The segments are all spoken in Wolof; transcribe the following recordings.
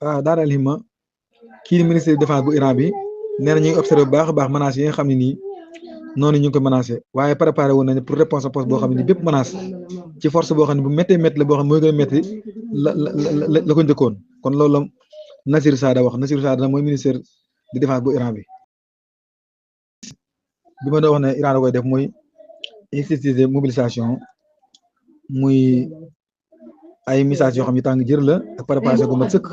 Daara Alhimma kii di ministre de défense bu Iran bi nee na ñu ngi observé bu baax a baax menaces yi nga xam ne nii noonu ñu ngi ko menacé waaye préparé woon nañu pour réponse poste boo xam ne nii bépp menace ci force boo xam ne bu méttee métti la boo xam ne mooy gën a métti la ko njëkkoon kon loolu la Nasir Saada wax Nasir Saada mooy ministère de défense bu Iran bi ma doon wax ne Iran da koy def mooy institut mobilisation muy ay message yoo xam ne tàng jër la ak préparation gu mat sëkk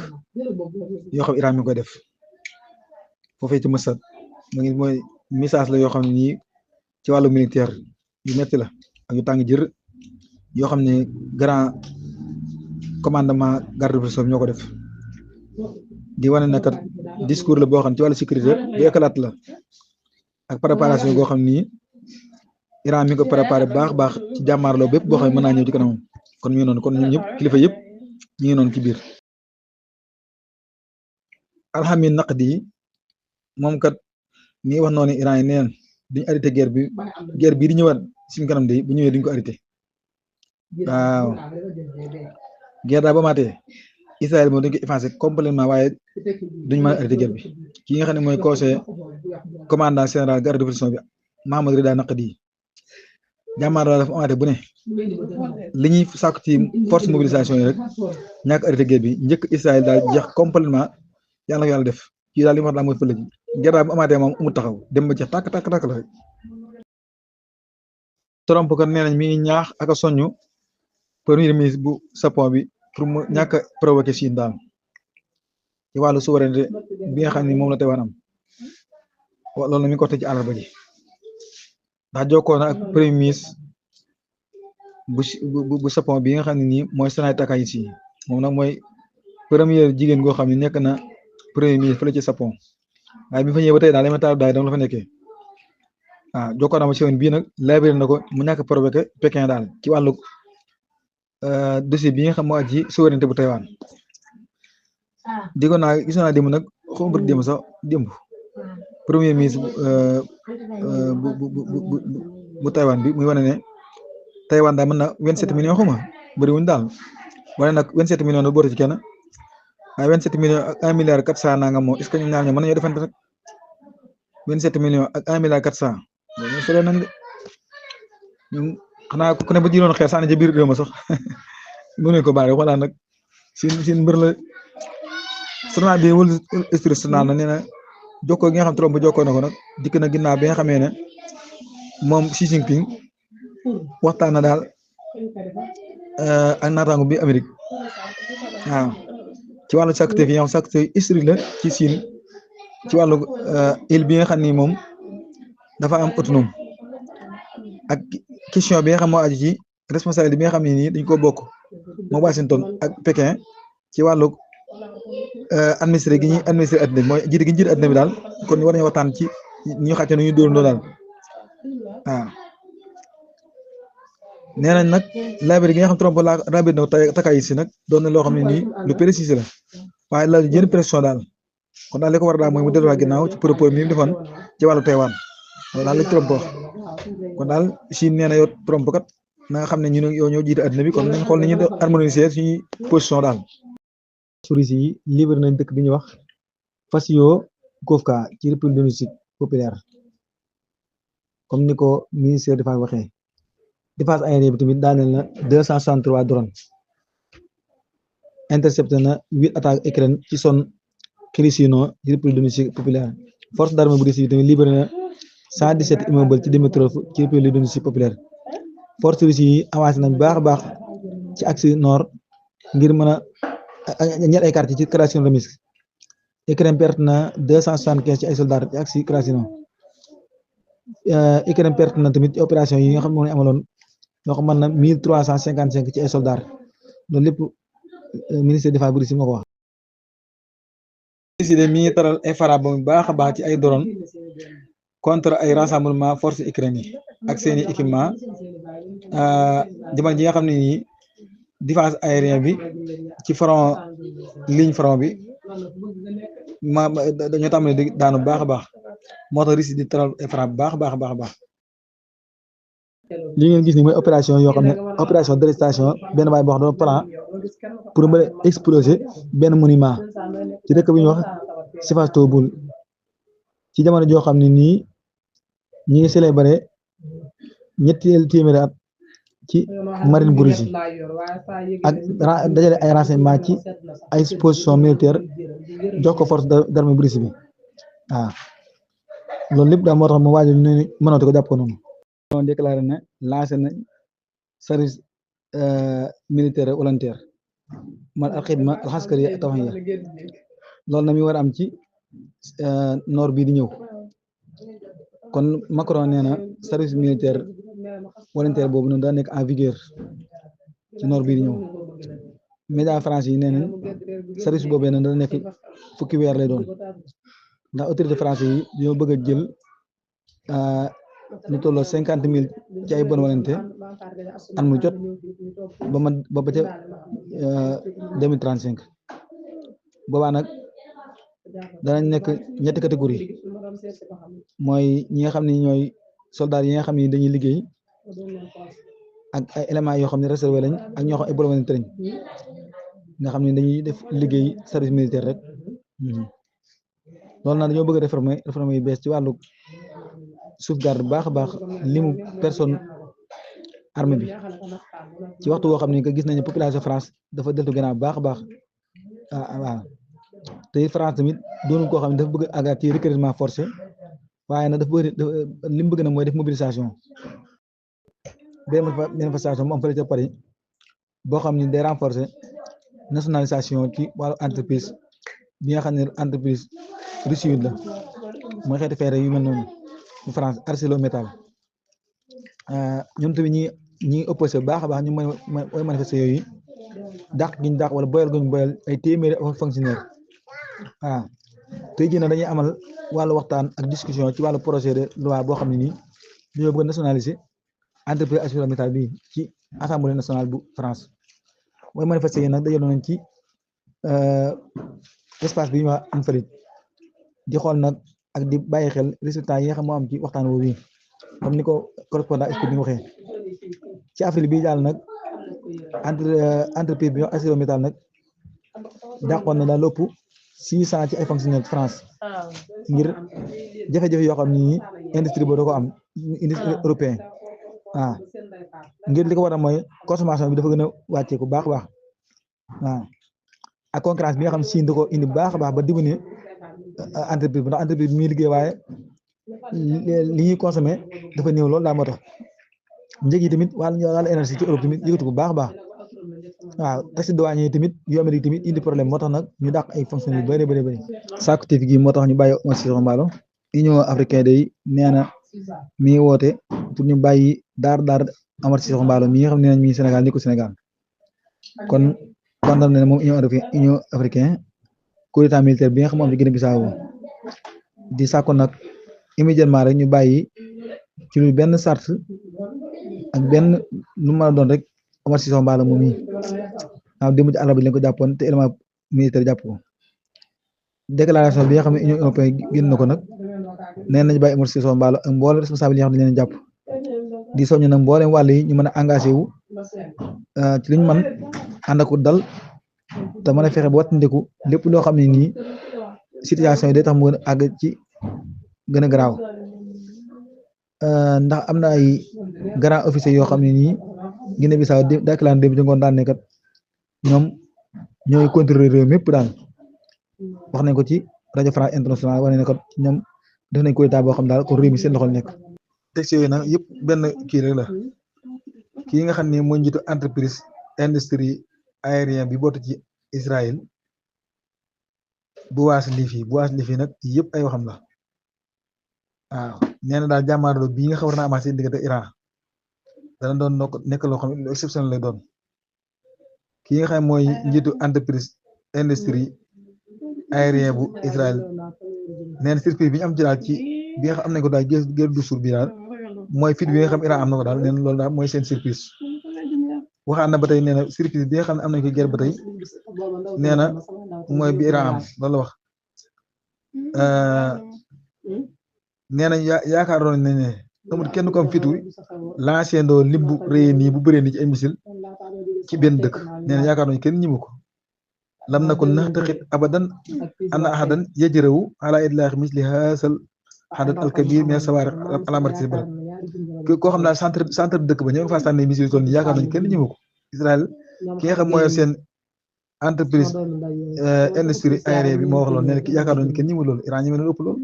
yoo xam Iran mi ngi koy def foofee ci Mashhad mu ngi mooy message la yoo xam ne nii ci wàllu militaire yu metti la ak yu tàng jër yoo xam ne grand commandement garde république ñoo ko def di wane ne kat discours la boo xam ne ci wàllu sécurité bu éclate la ak préparation goo xam ni Iran mi ngi ko préparé baax baax ci jàmmaarloo bépp boo xam ne mën naa ñëw ci kanamam kon mi ngi noonu kon ñun ñëpp kilifa yëpp ñu ngi noonu ci biir. Alhamin Naqdi moom kat mi ngi wax noonu Iran yi neen duñu arrêté guerre bii di ñëwaat suñu kanam de bu ñëwee duñ ko arrêté waaw guerre daa ba maatee Israël moom dañ ko effacé complètement waaye duñ mën a arrêté guerre bi ki nga xam ne mooy conseil commandant général garde révolution bi Mohammad Rida Naqdi jàmmaarloo dafa amaate bu ne li ñuy sàkku ci force mobilisation yi rek ñàkk arrêté guerre bi njëkk Israël daal jeex complètement yàlla ko yàlla def kii daal li mu wax daal mooy fële ji guerre bu amaatee moom amul taxaw dem ba jeex tàkk la rek. Trump kat nee nañ mi ngi ñaax ak a soññu premier ministre bu Japon bi pour mu ñàkk a provoqué Chine daal ci wàllu souveraineté bi nga xam ni moom la Taïwan am loolu na mi ngi ko teg ci àllarba ji ndax jokkoo na ak premier ministre bu Japon bi nga xam ne nii mooy Sanae Takaichi moom nag mooy première jigéen goo xam ne nekk na premier ministre fële ci Japon waaye bi fa ñëwee ba tey daal li ma taal daal dama la fa nekkee jokkoo na ma si woon bii nag labiré na ko mu ñàkk a provoqué Pékin daal ci wàllu dossier bi nga xam moo aj ci souveraineté bu Taïwan digoon naa gis naa démb nag xaw ma démb sax démb premier ministre bu Taïwan bi muy wane ne Taïwan daal mën na 27 millions xuma bëriwuñ daal wane nag 27 millions da boote ci kenn waaye 27 millions ak 1 milliard 400 nangam moo est ce que ñun ñaar ñoo mën nañoo defante rek 27 millions ak 1 milliard 400 loolu sore nañ de xanaa ku ne ba jiroon xeer sànni ci biir réew ma sax mënuñ ko bàyyi wala nag sin mbir la journal bi Wall Street Journal na nee na jokkoo gi nga xam Trump ba jokkoo na ko nag dikk na ginnaaw bi nga xamee ne moom Xi Jinping waxtaan na daal ak naataango bi Amérique waaw ci wàllu sacrifice yi nga xam sacrifice historique la ci Chine ci wàllu île bi nga xam ni moom dafa am autonome ak question bi nga xam moo aju ci responsabilité bi nga xam ne nii dañ ko bokk moo Washington ak Pékin ci wàllu administré gi ñuy administré adduna bi mooy jiite gi ñu jiite adduna bi daal kon war nañu waxtaan ci ñu xàcce nu ñu dóorandoo daal waaw nee nañ nag labir gi nga xam Trump la rabir na takay si nag doon na loo xam ne nii lu précis la waaye la jën pression daal kon daal li ko war daal mooy mu delluwaat ginnaaw ci propos mi mu defoon ci wàllu Taïwan loolu daal la Trump wax kon daal Chine nee na yow Trump kat na nga xam ne ñu ne yow ñoo jiite adduna bi kon nañ xool ni ñu harmoniser suñuy position daal. Russie yi livré nañ dëkk bi ñuy wax Vasyukovka ci république démocratique populaire comme ni ko ministère de défense waxee défense aérienne bi tamit daaneel na 263 drones intercepté na 8 attaques Ukraine ci zone Kherson ci république démocratique populaire force d'armée bu Russie yi tamit livré na 117 immeubles ci Dmitrov ci république démocratique populaire force Russie yi avancé nañ baax a baax ci axe nord ngir mën a ñeent ay quartier ci Krasnoyarsk Ukraine perte na 275 ci ay soldats ci axe Krasno Ukraine perte na tamit ci opération yi nga xam moom lañ amaloon loo xam mën na 1355 ci ay soldats loolu lépp ministère de défense bu Russie moo ko wax. Russie mi ngi taral ay frappes bu baax a baax ci ay drone contre ay rassemblement force Ukraine yi ak seeni équipement jamono ji nga xam ne nii défense aérien bi ci front ligne front bi dañoo tàmbali di daanu baax a baax moo tax Russie di taral ay frappes baax a baax. li ngeen gis ni mooy opération yoo xam ne opération d'arrestation benn waay boo xam ne plan pour mën a exploser benn monument ci dëkk bi ñuy wax Sébastopol ci jamono joo xam ne nii ñi ngi célébré ñetteel téeméeri at ci marine bu Russie ak dajale ay renseignement ci ay position militaire jox ko force d'armée bu Russie bi waaw loolu lépp daal moo tax mu waajal ñu mënatu ko jàpp ko noonu. on déclaré ne lancé na service militaire volontaire man al xidma al xaskari tawhiya loolu na mi war a am ci nord bii di ñëw kon Macron nee na service militaire volontaire boobu noonu daa nekk en vigueur ci nord bii di ñëw média français yi nee nañ service boobee noonu dana nekk fukki weer lay doon ndax autorité français yi ñoo bëgg a jël lu tolloo 50,000 ci ay bonne volonté at mu jot ba ca 2035 boobaa nag danañ nekk ñetti catégorie mooy ñi nga xam ne ñooy soldats yi nga xam ne dañuy liggéey ak ay éléments yoo xam ne réservé lañ ak ñoo xam ay bonne volonté lañ nga xam ne dañuy def liggéey service militaire rek loolu nag dañoo bëgg a réformer yu bees ci wàllu sauvegarde bu baax a baax limu personne armée bi ci waxtu woo xam ne que gis nañu population France dafa deltu gannaaw bu baax a baax waaw te France tamit doonul koo xam ne dafa bëgg a àggaat ci recrutement forcé waaye nag dafa bëgg li mu bëgg na mooy def mobilisation benn manifestation mu am fële ca Paris boo xam ne day renforcer nationalisation ci wàllu entreprise bi nga xam ne entreprise Russie la mooy xeeti feere yu mel noonu bu France ArcelorMittal ñoom tamit ñi opposé bu baax a baax ñu mooy manifester yooyu dàq gi ñu dàq wala boyal gi ñu boyal ay téeméeri fonctionnaire waaw tey jii nag dañuy amal wàllu waxtaan ak discussion ci wàllu projet de loi boo xam ne nii dañoo bëgg a nationaliser entreprise ArcelorMittal bi ci assemblée nationale bu France mooy manifester yi nag dañoo nañ ci espace bi ñu wax Anfield di xool nag ak di bàyyi xel résultat yi nga xam moo am ci waxtaan woowu yi comme ni ko correspondant expliqué ni waxee ci avril bii daal nag entreprise bi ñoo ArcelorMittal nag dàqoon na daal lépp 600 ci ay fonctionnaires France ngir jafe-jafe yoo xam ni industrie boobu da ko am industrie européen ngir li ko war a mooy consommation bi dafa gën a wàcceeku baax a baax waaw ak concurrence bi nga xam Chine da ko indi baax a baax ba diminuer entreprise bi ndax entreprise bi muy liggéey waaye li ñuy consommé dafa néew loolu daa moo tax njëg yi tamit wàllu énergie ci Europe tamit yëkkatu ko baax a baax waaw taxi douane yi tamit yu Amérique tamit indi problème moo tax nag ñu dàq ay fonctionnaires yu bëri sàkku teef gi moo tax ñu bàyyi Oumar Sissoko Embaló Union africaine day nee na mi ngi woote pour ñu bàyyi daar Oumar Sissoko Embaló mi nga xam ne nañ mi ngi Sénégal ni ko Sénégal kon condamné na moom Union africaine coup d'état militaire bi nga xam moom ci Guinée Bissau di sàkku nag immédiatement rek ñu bàyyi ci lu benn sart ak benn lu mën a doon rek Oumar Sissoko Embaló moom yi waaw démb ci àll bi lañ ko jàppoon te élément militaire jàpp ko déclaration bi nga xam ne Union européenne génn na ko nag nee nañ bàyyi Oumar Sissoko Embaló ak mboolem responsable yi nga xam ne leen jàpp di soññ nag mboolem wàll yi ñu mën a engagé wu ci liñ man ànd ak dal te mën a fexe ba wattandiku lépp loo xam ne nii situation yi day tax mu gën a àgg ci gën a garaaw ndax am na ay grand officier yoo xam ne nii Guinée Bissau déclaré démb ci ngoon daan ne kat ñoom ñooy contrôler réew mépp daal wax nañ ko ci rajo France Internationale wane ne kat ñoom def nañ coup d'état boo xam daal ko réew mi seen loxo nekk. texte yooyu nag yëpp benn kii rek la kii nga xam ne mooy njiitu entreprise industrie aérien bi bootu ci Israël Boaz Lifi nag yëpp ay waxam la waaw nee na daal jàmmaarloo bii nga xam war naa amaat seen diggante Iran dana doon nekk loo xam ne lu exceptionnel lay doon kii nga xam mooy njiitu entreprise industrie aérien bu Israël nee na surprise bi ñu am ci daal ci bi nga xam am nañ ko daal guerre du Sud bi daal mooy fit bi nga xam Iran am na ko daal nee na loolu daal mooy seen surprise waxaan na ba tey nee na surprise bi nga xam ne am nañ ko guerre ba tey nee na mooy bi Iran am loolu la wax nee na yaakaaroon nañ ne amul kenn ko am fitu lancé ndoo lim bu rëy nii bu bëree nii ci ay missile ci benn dëkk nee na yaakaar nañu kenn ñimu ko lam nakun naxtaqit abadan anna ahadan yajrawu ala idlaax misli haasal xadat alkabir mais sawaar alamar ci balad koo xam daal centre dëkk ba ñoo nga faa sànni missile toll nii yaakaar nañu kenn ñimu ko Israël ki nga xam mooy seen entreprise industrie aérienne bi moo wax loolu nee na yaakaar nañu kenn ñimu loolu Iran ñi mën a ëpp loolu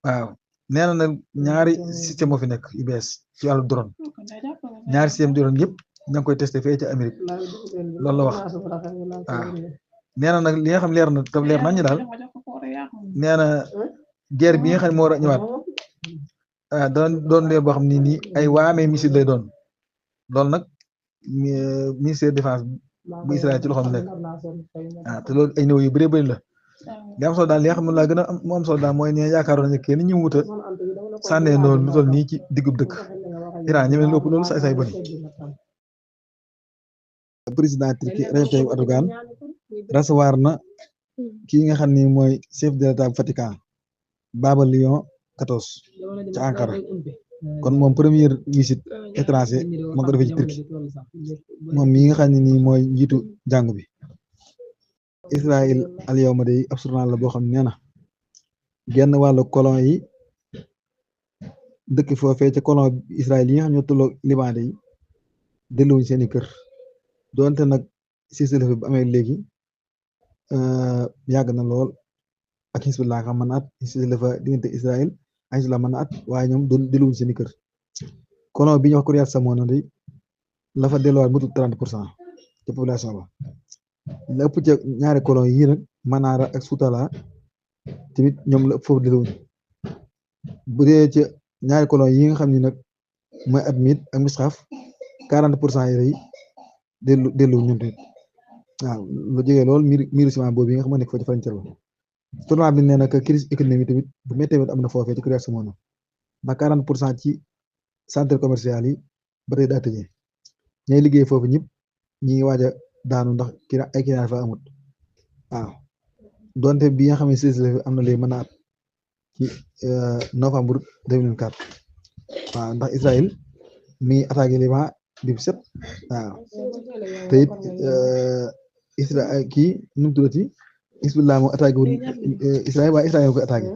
waaw nee na nag ñaari système moo fi nekk yu bees ci wàllu drone ñaari système drone yëpp ña ngi koy testé fee ci Amérique loolu la wax waaw nee na nag li nga xam leer na tam leer nañ ñi daal nee na guerre bi nga xam ne moo war a ñëwaat doon lee boo xam ni nii ay waamee missile lay doon loolu nag ministère défense bu Israël ci loxoom nekk te loolu ay néew yu bëree bëri la li am solo daal li nga xam ne laa gën a mu am solo daal mooy ne yaakaaroon nañu kenn ñu wuta sànnee loolu lu toll nii ci diggub dëkk Iran ñemee lu ëpp loolu say boni président Turquie Recep Tayyip Erdogan recevoir na kii nga xam ni mooy chef de l'État Vatican Papa Léon XIV ci Ankara kon moom première visite étranger moo ko defee ci Turquie moom mii nga xam ne nii mooy njiitu jàngu bi Israël al yawma day ab journal la boo xam ne nee na genn wàllu colon yi dëkk foofee ca colon Israël yi nga xam ñoo tolloo Liban yi delluwuñ seeni kër doonte nag cessez-le-feu bu amee léegi yàgg na lool ak Hezbollah xam mën na at cessez-le-feu diggante Israël ak Hezbollah mën na at waaye ñoom doon delluwuñ seeni kër colon bi ñu wax Kiryat Shmona day la fa delluwaat mutul 30% ci population ba la ëpp ca ñaari colon yii nag Manaara ak Sutala tamit ñoom la ëpp foofu delluwuñ bu dee ca ñaari colon yi nga xam ni nag mooy Admit ak Misxaf 40% yi dellu ñun tamit waaw lu jógee lool miiru ciment boobu yi nga xam ne nekk fa ci frontière ba tournoi bi nee na que crise économique tamit bu méttee am na foofee ci Kiryat Shmona ndax 40% ci centre commercial yi ba tey daa tëjee ñay liggéey foofu ñëpp ñi ngi waaj a daanu ndax ay client fa amut waaw donte bi nga xam ne cessez-le-feu am na léegi mën na at ci novembre 2024 waaw ndax Israël mi ngi attaqué Liban bi set waaw te it Israël kii nu mu tuddati Hezbollah moo attaqué wul Israël waaye Israël koy attaqué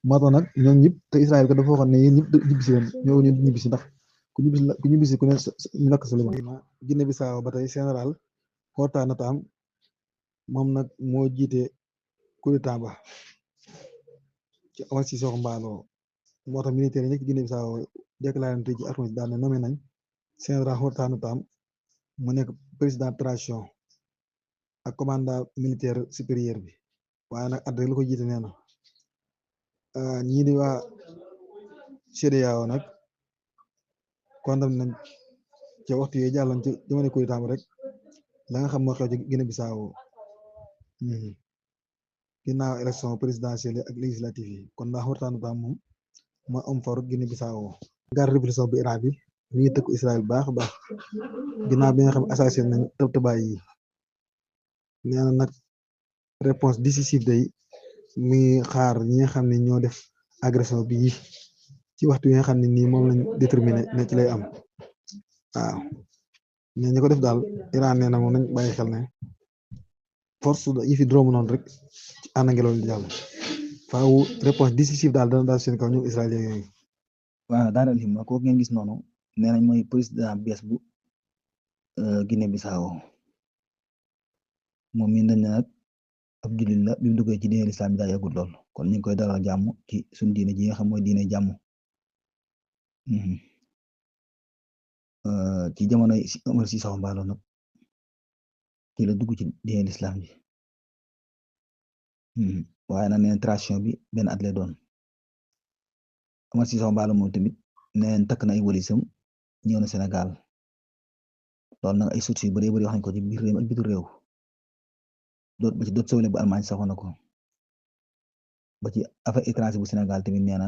moo tax nag ñoom ñëpp te Israël ko dafa waxoon ne yéen ñëpp ñibbisi leen ñoo ñu ñibbisi ndax ku ñibbisi ku ne ñu lakk sa Liban Guinée Bissau ba tey général Horta Natam moom nag moo jiite coup d'état ba ci Omar Sissoko Embaló moo tax militaire yi nekk Guinée Bissau déclaré nañ tey ci alxames daal ne nommé nañ général Horta Natam mu nekk président transition ak commandant militaire supérieur bi waaye nag at rek lu ko jiite nee na ñii di waa CEDEAO nag condamné nañ ca waxtu yooyu jàlloon ci jamono coup d'état rek la nga xam moo xew ci Guinée Bissau ginnaaw élection présidentielle ak législative yi kon daa Horta Natam moom moo am faru Guinée Bissau garde révolution bu Iran bi mi ngi tëkku Israël baax a baax ginnaaw bi nga xam assassiné nañ tëbtabaay yi nee na nag réponse décisive day mi ngi xaar ñi nga xam ne ñoo def agression bi ci waxtu yi nga xam ne nii moom lañ déterminé ne ci lay am waaw ñoo ñi ko def daal Iran nee na moom nañ bàyyi xel ne force yi fi dróomu noonu rek ci ànd ngelaw li jàll faaw réponse décisive daal dana daal seen kaw ñoom israélien yooyu waaw daanaka li ma kooku ngeen gis noonu nee nañ mooy président bees bu Guinée Bissau moom mii dañ ne nag ab jullit la bi mu duggee ci diine lislaam bi daa yàggul lool kon ñu ngi koy dalal jàmm ci suñ diine ji nga xam mooy diine jàmm ci jamonoy Omar Sissoko Embaló nag ci la dugg ci diine lislaam bi waaye nag neen transition bi benn at lay doon Omar Sissoko Embaló moom tamit neen takk na ay walisam ñëw na Sénégal loolu nag ay sources yu bari wax nañ ko ci biir réew ak bitu réew ba ci doot sowle bu Allemagne saxoon na ko ba ci affaire étranger bu Sénégal tamit nee na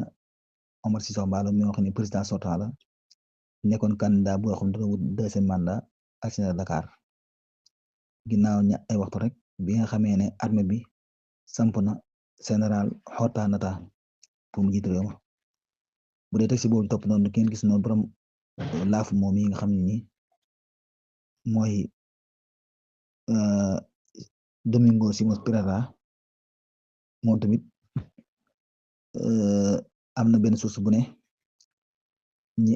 Omar Sissoko Embaló mi nga xam ne président sortant la nekkoon candidat bu nga xam ne dafa wut deuxième mandat ak Sénégal Dakar ginnaaw ay waxtu rek bi nga xamee ne armée bi samp na général Horta Natam pour mu jiite réew ma bu dee texte boobu topp noonu ngeen gis noonu borom laafu moom yi nga xam ne nii mooy Domingo Simões Pereira moom tamit am na benn source bu ne ñi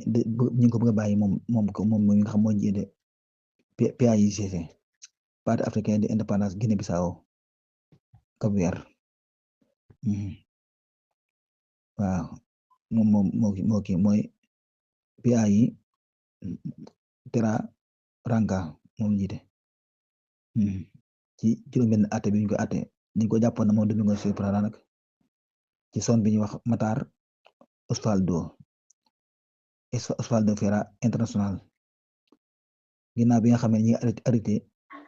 ngi ko bëgg a bàyyi moom mi nga xam mooy jiite PAIGC Parti africain de indépendance Guinée-Bissau Cap-Vert waaw moo kii mooy PAI Teranga moom jiite ci juróom-benn atte bi ñu ko atte ñu ko jàppoon na moom Domingo Simões Pereira nag ci zone bi ñuy wax Matar Osvaldo Ferreira International ginnaaw bi nga xam ne ñi arrêté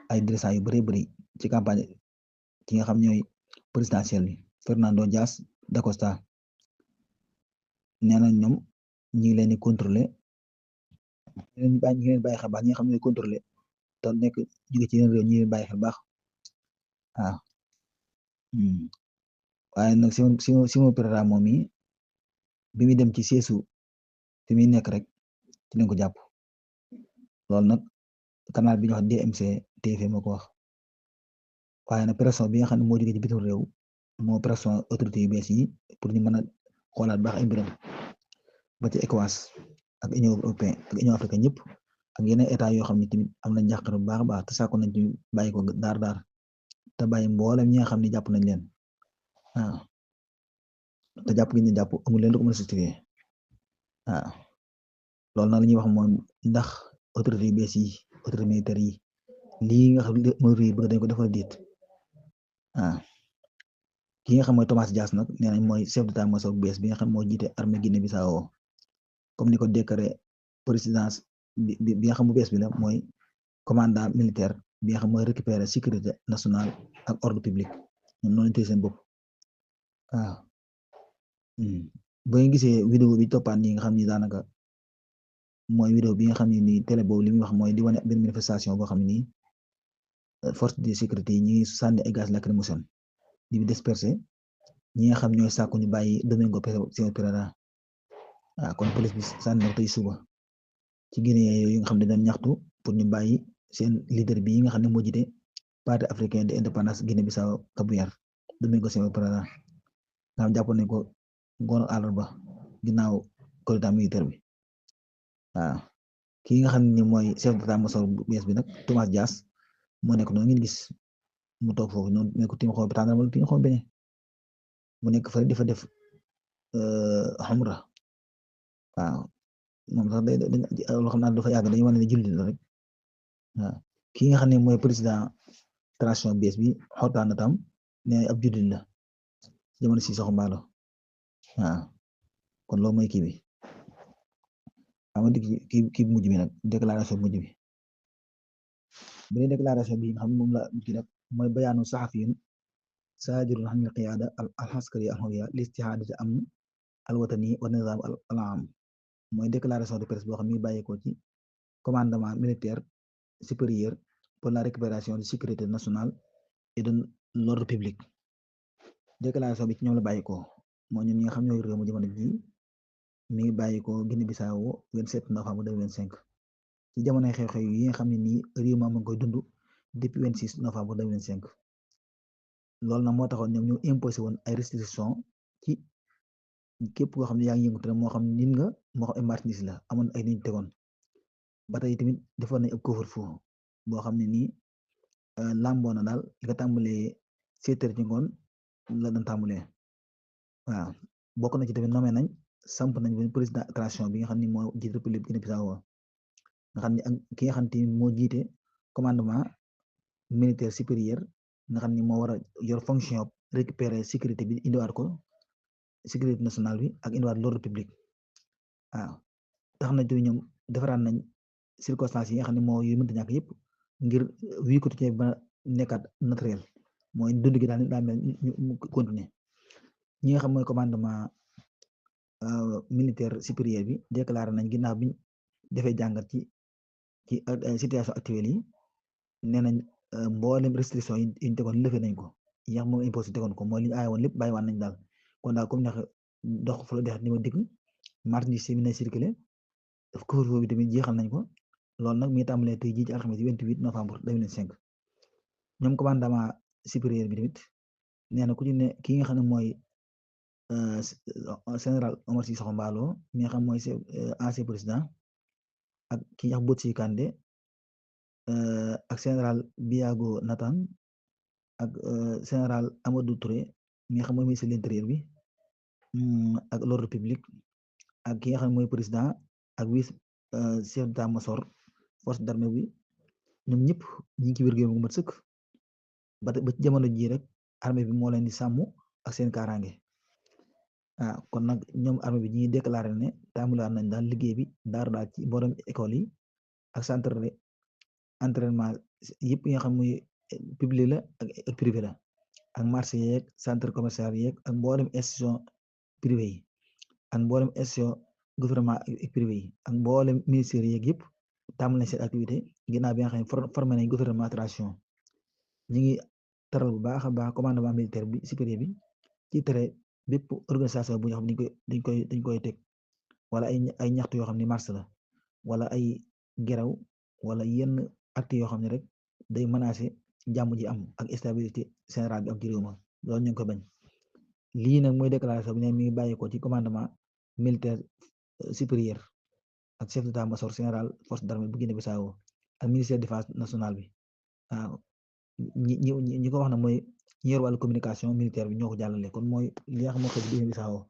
ay dirigeants yu bëree bëri ci campagne ki nga xam ñooy présidentielle bi Fernando Dias da Costa nee na ñoom ñi ngi leen di contrôler ñi ngi leen bàyyi xel baax ñi nga xam ñooy contrôler te nekk jóge ci yeneen réew ñi leen bàyyi xel baax waaw waaye nag Simões Pereira moom mi bi muy dem ci seesu fi muy nekk rek ci lañ ko jàpp loolu nag canal bi ñu wax DMC TV moo ko wax waaye nag pression bi nga xam ne moo jóge ci bitim réew moo pression autorité yu bees yi pour ñu mën a xoolaat baax ay mbiram ba ci ECOWAS ak Union européenne ak Union africaine ñëpp ak yeneen état yoo xam ne tamit am na njàqare bu baax a baax te saako nañ ci bàyyi ko daar te bàyyi mboolem ñi nga xam ne jàpp nañ leen waaw te jàpp gi ñu jàpp amul leen lu ko mën a justifier waaw loolu nag la ñuy wax mooy ndax autorité yu bees yi autorité militaire yi lii nga xam ne mooy réew bëgg dañ ko defal diit waaw ki nga xam mooy Thomas Dias nag nee nañ mooy chef d'état-major bu bees bi nga xam moo jiite armée Guinée-Bissau comme ni ko déclaré présidence bi nga xam bu bees bi la mooy commandant militaire bi nga xam mooy récupérer sécurité nationale ak ordre public ñoom noonu lañ seen bopp waaw ba nga gisee vidéo bi toppaan yi nga xam ni daanaka mooy vidéo bi nga xam ne nii télé boobu li muy wax mooy di wane benn manifestation boo xam ne nii force de sécurité yi ñi ngi sànni ay gaz lacrymogène di disperser ñi nga xam ñooy sàkku ñu bàyyi Domingo Simões Pereira waaw kon police bi sànni na tey suba ci Guinée yooyu nga xam ne dañ ñaxtu pour ñu bàyyi seen leader bi nga xam ne moo jiite Parti africain de indépendance Guinée-Bissau Cap-Vert Domingo Simões Pereira nga xam jàpp nañ ko ngoon àllarba ginnaaw coup d'état militaire bi waaw kii nga xam ne mooy chef d'état-major bu bees bi nag Thomas Dias moo nekk noonu ngeen gis mu toog foofu noonu nekk tim xaw tànn wala tim xaw beñe mu nekk fa dafa def xamra waaw moom sax day loo xam naa dafa yàgg dañuy wane ne jullit la rek waaw kii nga xam ne mooy président transition bees bi xortaan na tam ne ab jullit la jamono si soxna Mballo waaw kon loolu mooy kii bi xam nga kii bu mujj bi nag déclaration mujj bi beneen déclaration bi nga xam ne moom la kii nag mooy bayaanu saxafiyin saajirun an al-qiyaada al-askariya al-ulya li istihaadati amn al-watani wa nizaam al-aam mooy déclaration de presse boo xam ne bàyyeekoo ci commandement militaire supérieur pour la récupération de sécurité nationale et de l'ordre public déclaration bi ci ñoom la bàyyeekoo moo ñoom ñi nga xam ñooy réew mu jamono ji mi ngi bàyyeekoo Guinée-Bissau 27 novembre 2025 ci jamonoy xew-xew yi nga xam ne nii réew ma ngi koy dund depuis 26 novembre 2025 loolu nag moo taxoon ñoom ñu imposé woon ay restrictions ci képp koo xam ne yaa ngi yëngu te moo xam nit nga moo xam ay marchandise la amoon ay nit tegoon ba tey tamit defoon nañ ab couvre-feu boo xam ne nii lamboo na daal li ko tàmbalee 7 heures ci ngoon la doon tàmbalee waaw bokk na ci tamit nommé nañ samp nañ benn président transition bi nga xam ne moo jiite république Guinée-Bissau nga xam ne ak ki nga xam ne moo jiite commandement militaire supérieur nga xam ne moo war a yor fonction récupérer sécurité bi indiwaat ko sécurité nationale bi ak indiwaat l'ordre public waaw tax na tamit ñoom defaraat nañ circonstances yi nga xam ne moo yu mënta ñàkk yëpp ngir vie quotidienne ba nekkaat naturel mooy dund gi daal mel ñu continuer ñi nga xam mooy commandement militaire supérieur bi déclaré nañ ginnaaw biñ defee jàngat ci situation actuelle yi nee nañ mboolem restriction yi ñu tegoon lëfee nañ ko yi nga xam moom imposé tegoon ko mooy li ñu aaye woon lépp bàyyiwaan nañ daal kon daal comme neex dox fu la dex ni ma digg marchandise mi na circulé couvre-feu bi tamit jeexal nañ ko loolu nag mi tàmbalee tey jii ci alxames 28 novembre 2025 ñoom commandement supérieur bi tamit nee na ku ci ne ki nga xam ne mooy général Omar Sissoko Embaló mi nga xam mooy ancien président ak ki ñuy wax Botsi Kandé ak général Biago Nathan ak général Amadou Touré mi nga xam mooy ministre de l'intérieur bi ak l'ordre public ak ki nga xam mooy président ak vice chef d'état-major force d'armée bi ñoom ñëpp ñi ngi ci wér-gu-yaram gu mat sëkk ba ci jamono jii rek armée bi moo leen di sàmm ak seen kaaraange kon nag ñoom armée bi ñi ngi déclaré ne tàmbaliwaat nañ daal liggéey bi daal ci mboolem école yi ak centre de entraînement yëpp yi nga xam muy public la ak privé la ak marché yeeg centre commercial yeeg ak mboolem institution privé yi ak mboolem institution gouvernement ak privé yi ak mboolem ministère yeeg yëpp tàmbali nañ seen activité ginnaaw bi nga xam ne formé nañ gouvernement transition ñi ngi taral bu baax a baax commandement militaire bi supérieur bi ci tere bépp organisation bu ñu xam dañ koy teg wala ay ñaxtu yoo xam ne marche la wala ay geraw wala yenn acte yoo xam ne rek day menacer jàmm ji am ak stabilité générale bi am ci réew ma loolu ñu ngi ko bañ lii nag mooy déclaration bi ne mi ngi bàyyi ko ci commandement militaire supérieur ak chef d'état-major général force d'armée bu Guinée-Bissau ak ministère défense nationale bi waaw ñi ko wax na mooy ñi yor wàllu communication militaire bi ñoo ko jàllale kon mooy li nga xam moo xew ci Guinée-Bissau